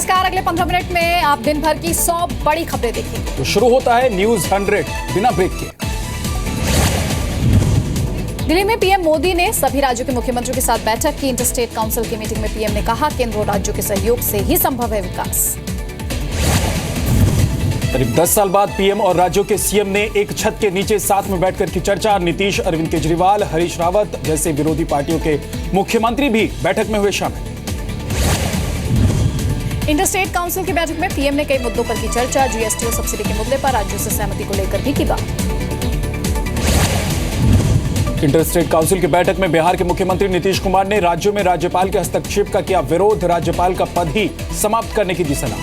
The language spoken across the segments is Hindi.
नमस्कार। अगले 15 मिनट में आप दिन भर की 100 बड़ी खबरें देखेंगे। तो शुरू होता है न्यूज 100 बिना ब्रेक के। दिल्ली में पीएम मोदी ने सभी राज्यों के मुख्यमंत्रियों के साथ बैठक की। इंटरस्टेट काउंसिल की मीटिंग में पीएम ने कहा, केंद्र और राज्यों के सहयोग से ही संभव है विकास। करीब 10 साल बाद पीएम और राज्यों के सीएम ने एक छत के नीचे साथ में बैठकर की चर्चा। नीतीश, अरविंद केजरीवाल, हरीश रावत जैसे विरोधी पार्टियों के मुख्यमंत्री भी बैठक में हुए शामिल। इंटरस्टेट काउंसिल की बैठक में पीएम ने कई मुद्दों पर की चर्चा। जीएसटी और सब्सिडी के मुद्दे पर राज्यों से सहमति को लेकर भी की बात। इंटरस्टेट काउंसिल की बैठक में बिहार के मुख्यमंत्री नीतीश कुमार ने राज्यों में राज्यपाल के हस्तक्षेप का किया विरोध। राज्यपाल का पद ही समाप्त करने की दी सलाह।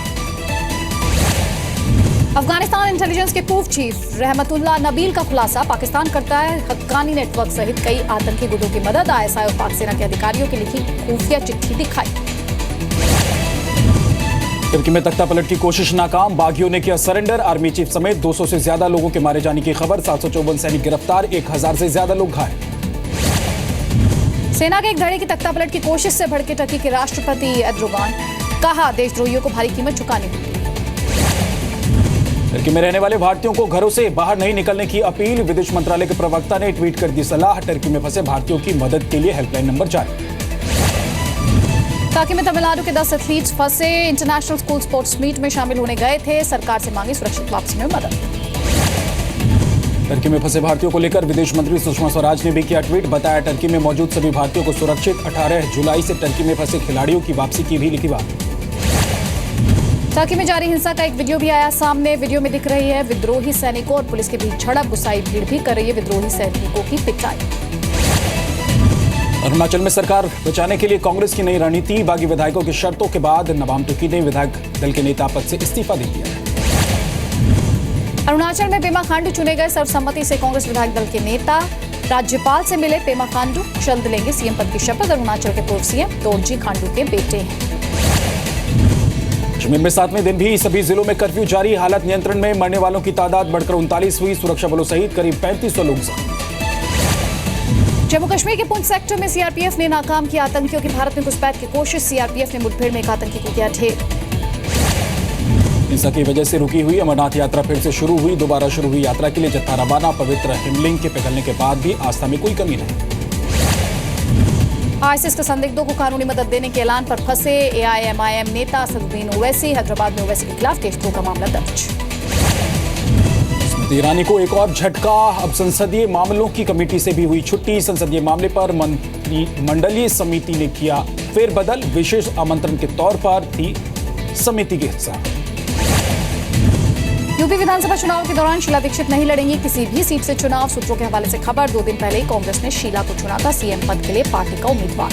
अफगानिस्तान इंटेलिजेंस के पूर्व चीफ रहमतुल्लाह नबील का खुलासा, पाकिस्तान करता है हक्कानी नेटवर्क सहित कई आतंकी गुटों की मदद। आईएसआई और पाक सेना के अधिकारियों की लिखी खुफिया चिट्ठी दिखाई। तुर्की में तख्ता पलट की कोशिश नाकाम, बागियों ने किया सरेंडर। आर्मी चीफ समेत 200 से ज्यादा लोगों के मारे जाने की खबर। 754 सैनिक गिरफ्तार, 1000 से ज्यादा लोग घायल। सेना के एक धड़े की तख्ता पलट की कोशिश से भड़के टर्की के राष्ट्रपति एर्दोगान, कहा देशद्रोहियों को भारी कीमत चुकानी होगी। टर्की में रहने वाले भारतीयों को घरों से बाहर नहीं निकलने की अपील। विदेश मंत्रालय के प्रवक्ता ने ट्वीट कर दी सलाह। टर्की में फंसे भारतीयों की मदद के लिए हेल्पलाइन नंबर जारी। टर्की में तमिलनाडु के 10 एथलीट्स फंसे, इंटरनेशनल स्कूल स्पोर्ट्स मीट में शामिल होने गए थे। सरकार से मांगी सुरक्षित वापसी में मदद। टर्की में फंसे भारतीयों को लेकर विदेश मंत्री सुषमा स्वराज ने भी किया ट्वीट। बताया, टर्की में मौजूद सभी भारतीयों को सुरक्षित। 18 जुलाई से टर्की में फंसे खिलाड़ियों की वापसी की भी लिखी बात। टर्की में जारी हिंसा का एक वीडियो भी आया सामने। वीडियो में दिख रही है विद्रोही सैनिकों और पुलिस के बीच झड़प। गुस्साई भीड़ भी कर रही है विद्रोही सैनिकों की पिटाई। अरुणाचल में सरकार बचाने के लिए कांग्रेस की नई रणनीति। बागी विधायकों की शर्तों के बाद नबाम तुकी ने विधायक दल के नेता पद से इस्तीफा दे दिया। अरुणाचल में पेमा खांडू चुने गए। सर्वसम्मति से कांग्रेस विधायक दल के नेता राज्यपाल से मिले। पेमा खांडू जल्द लेंगे सीएम पद की शपथ। अरुणाचल के पूर्व सीएम दोरजी खांडू के बेटे हैं। कश्मीर में 7वें दिन भी सभी जिलों में कर्फ्यू जारी। हालत नियंत्रण में, मरने वालों की तादाद बढ़कर 39 हुई। सुरक्षा बलों सहित करीब 3500 लोग जख्मी। जम्मू कश्मीर के पुंछ सेक्टर में सीआरपीएफ ने नाकाम किया आतंकियों की भारत में घुसपैठ की कोशिश। सीआरपीएफ ने मुठभेड़ में एक आतंकी को किया ढेर। हिंसा की वजह से रुकी हुई अमरनाथ यात्रा फिर से शुरू हुई। दोबारा शुरू हुई यात्रा के लिए जत्था रवाना। पवित्र हिमलिंग के पिघलने के बाद भी आस्था में कोई कमी नहीं। आईएसआई के संदिग्धों को कानूनी मदद देने के ऐलान पर फंसे एआईएमआईएम नेता असदुद्दीन ओवैसी। हैदराबाद में ओवैसी के खिलाफ देशद्रोह का मामला दर्ज। स्मृति ईरानी को एक और झटका। अब संसदीय मामलों की कमेटी से भी हुई छुट्टी। संसदीय मामले पर मंत्रिमंडलीय समिति ने किया फेरबदल। विशेष आमंत्रण के तौर पर थी समिति के हिस्सा। यूपी विधानसभा चुनाव के दौरान शीला दीक्षित नहीं लड़ेंगी किसी भी सीट से चुनाव। सूत्रों के हवाले से खबर, 2 दिन पहले ही कांग्रेस ने शीला को चुना था सीएम पद के लिए पार्टी का उम्मीदवार।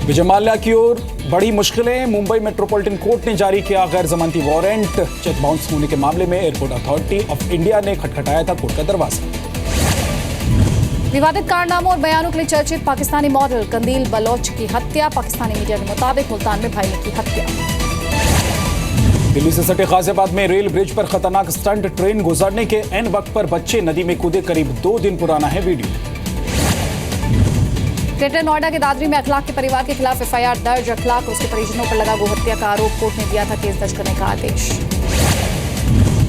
विजय माल्या की ओर बड़ी मुश्किलें। मुंबई मेट्रोपॉलिटन कोर्ट ने जारी किया गैर जमानती वारंट। चेक बाउंस होने के मामले में एयरपोर्ट अथॉरिटी ऑफ इंडिया ने खटखटाया था कोर्ट का दरवाजा। विवादित कारनामों और बयानों के लिए चर्चित पाकिस्तानी मॉडल कंदील बलोच की हत्या। पाकिस्तानी मीडिया के मुताबिक मुल्तान में भाई ने की हत्या। दिल्ली से सटे गाजियाबाद में रेल ब्रिज पर खतरनाक स्टंट। ट्रेन गुजरने के एन वक्त पर बच्चे नदी में कूदे। करीब 2 दिन पुराना है वीडियो। ग्रेटर नोएडा के दादरी में अखलाक के परिवार के खिलाफ एफआईआर दर्ज। अखलाक और उसके परिजनों पर लगा गोहत्या का आरोप। कोर्ट ने दिया था केस दर्ज करने का आदेश।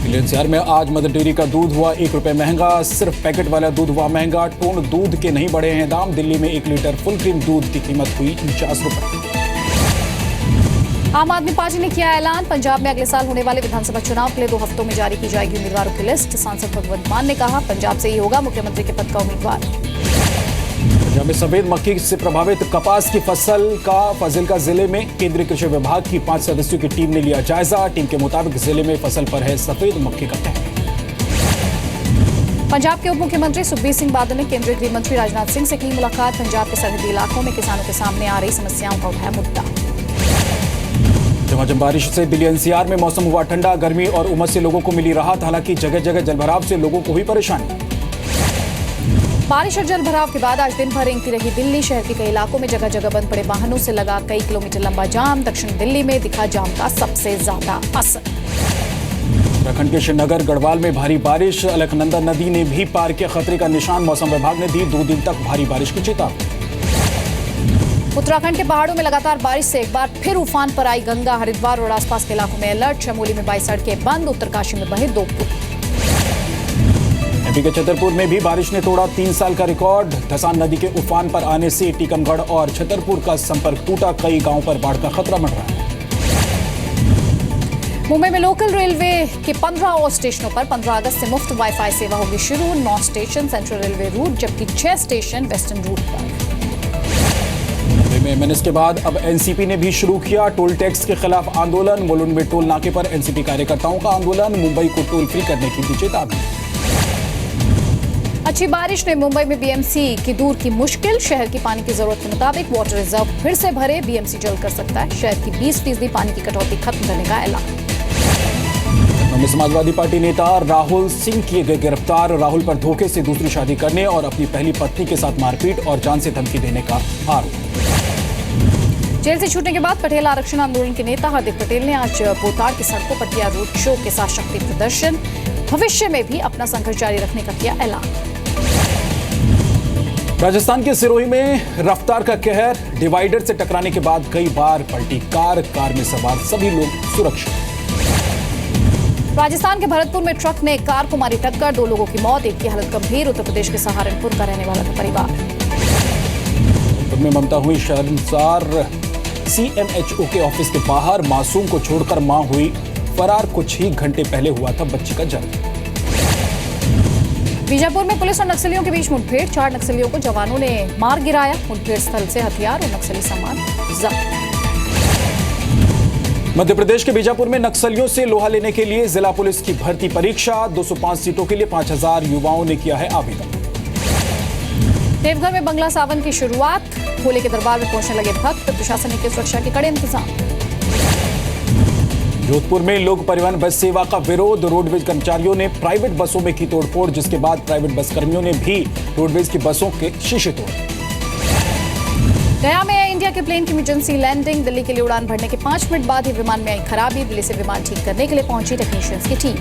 दिल्ली एनसीआर में आज मदर डेयरी का दूध हुआ 1 रुपए महंगा। सिर्फ पैकेट वाला दूध हुआ महंगा। टोन दूध के नहीं बढ़े हैं दाम। दिल्ली में 1 लीटर फुल क्रीम दूध की कीमत हुई 49 रुपए। आम आदमी पार्टी ने किया ऐलान, पंजाब में अगले साल होने वाले विधानसभा चुनाव के लिए 2 हफ्तों में जारी की जाएगी उम्मीदवारों की लिस्ट। सांसद भगवंत मान ने कहा, पंजाब से ही होगा मुख्यमंत्री के पद का उम्मीदवार। पंजाब में सफेद मक्खी से प्रभावित कपास की फसल का फाजिल्का जिले में केंद्रीय कृषि विभाग की 5 सदस्यों की टीम ने लिया जायजा। टीम के मुताबिक जिले में फसल पर है सफेद मक्खी का कहर। पंजाब के उप मुख्यमंत्री सुखबीर सिंह बादल ने केंद्रीय गृह मंत्री राजनाथ सिंह से की मुलाकात। पंजाब के सरहदी इलाकों में किसानों के सामने आ रही समस्याओं का उठाया मुद्दा। झमाझम बारिश से दिल्ली एनसीआर में मौसम हुआ ठंडा। गर्मी और उमस से लोगों को मिली राहत। हालांकि जगह जगह जलभराव से लोगों को हुई परेशानी। बारिश और जलभराव के बाद आज दिन भर रेंगती रही दिल्ली। शहर के कई इलाकों में जगह जगह बंद पड़े वाहनों से लगा कई किलोमीटर लंबा जाम। दक्षिण दिल्ली में दिखा जाम का सबसे ज्यादा असर। उत्तराखंड के श्रीनगर गढ़वाल में भारी बारिश। अलकनंदा नदी ने भी पार किया खतरे का निशान। मौसम विभाग ने दी 2 दिन तक भारी बारिश की चेतावनी। उत्तराखंड के पहाड़ों में लगातार बारिश से एक बार फिर उफान पर आई गंगा। हरिद्वार और आसपास के इलाकों में अलर्ट। चमोली में 22 सड़कें बंद। उत्तरकाशी में बहे 2 पुल। एमपी के छतरपुर में भी बारिश ने तोड़ा 3 साल का रिकॉर्ड। धसान नदी के उफान पर आने से टीकमगढ़ और छतरपुर का संपर्क टूटा। कई गांवों पर बाढ़ का खतरा मंडरा है। मुंबई में लोकल रेलवे के 15 और स्टेशनों पर 15 अगस्त से मुफ्त वाईफाई सेवा होगी शुरू। 9 स्टेशन सेंट्रल रेलवे रूट जबकि 6 स्टेशन वेस्टर्न रूट पर। मुंबई में एमएनएस के बाद अब एनसीपी ने भी शुरू किया टोल टैक्स के खिलाफ आंदोलन। मुलुंड में टोल नाके पर एनसीपी कार्यकर्ताओं का आंदोलन। मुंबई को टोल फ्री करने की दी चेतावनी। अच्छी बारिश ने मुंबई में बीएमसी की दूर की मुश्किल। शहर की पानी की जरूरत के मुताबिक वाटर रिजर्व फिर से भरे। बीएमसी जल्द कर सकता है शहर की 20% पानी की कटौती खत्म करने का ऐलान। समाजवादी पार्टी नेता राहुल सिंह किए गए गिरफ्तार। राहुल पर धोखे से दूसरी शादी करने और अपनी पहली पत्नी के साथ मारपीट और जान से धमकी देने का आरोप। जेल से छूटने के बाद पटेल आरक्षण आंदोलन के नेता हार्दिक पटेल ने आज बोताड़ की सड़कों पर किया रोड शो के साथ शक्ति प्रदर्शन। भविष्य में भी अपना संघर्ष जारी रखने का किया ऐलान। राजस्थान के सिरोही में रफ्तार का कहर। डिवाइडर से टकराने के बाद कई बार पलटी कार में सवार सभी लोग सुरक्षित। राजस्थान के भरतपुर में ट्रक ने कार को मारी टक्कर। 2 लोगों की मौत, एक की हालत गंभीर। उत्तर प्रदेश के सहारनपुर का रहने वाला था परिवार। में ममता हुई शर्मसार। सीएमएचओ के ऑफिस के बाहर मासूम को छोड़कर मां हुई फरार। कुछ ही घंटे पहले हुआ था बच्ची का जन्म। बीजापुर में पुलिस और नक्सलियों के बीच मुठभेड़। 4 नक्सलियों को जवानों ने मार गिराया। मुठभेड़ स्थल से हथियार और नक्सली सामान जब्त। मध्य प्रदेश के बीजापुर में नक्सलियों से लोहा लेने के लिए जिला पुलिस की भर्ती परीक्षा। 205 सीटों के लिए 5000 युवाओं ने किया है आवेदन। देवघर में बंगला सावन की शुरुआत। भोले के दरबार में पहुंचने लगे भक्त। प्रशासन ने किए सुरक्षा के कड़े इंतजाम। जोधपुर में लोक परिवहन बस सेवा का विरोध। रोडवेज कर्मचारियों ने प्राइवेट बसों में की तोड़फोड़, जिसके बाद प्राइवेट बस कर्मियों ने भी रोडवेज की बसों के शीशे तोड़े। गया में एयर इंडिया के प्लेन की इमरजेंसी लैंडिंग। दिल्ली के लिए उड़ान भरने के 5 मिनट बाद ही विमान में आई खराबी। दिल्ली से विमान ठीक करने के लिए पहुंची टेक्नीशियंस की टीम।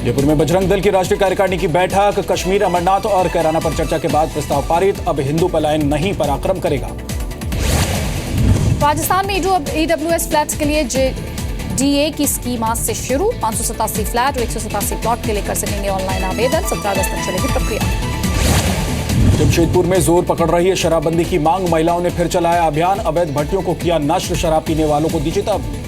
जयपुर में बजरंग दल की राष्ट्रीय कार्यकारिणी की बैठक। कश्मीर, अमरनाथ और कैराना पर चर्चा के बाद प्रस्ताव पारित। अब हिंदू पलायन नहीं पराक्रम करेगा। राजस्थान में ईडब्ल्यूएस फ्लैट्स के लिए डीए की स्कीम आज से शुरू। 587 फ्लैट और 187 प्लॉट के लिए कर सकेंगे ऑनलाइन आवेदन। 17 अगस्त तक चलेगी प्रक्रिया। जमशेदपुर में जोर पकड़ रही है शराबबंदी की मांग। महिलाओं ने फिर चलाया अभियान। अवैध भट्टियों को किया नष्ट। शराब पीने वालों को दी चेतावनी।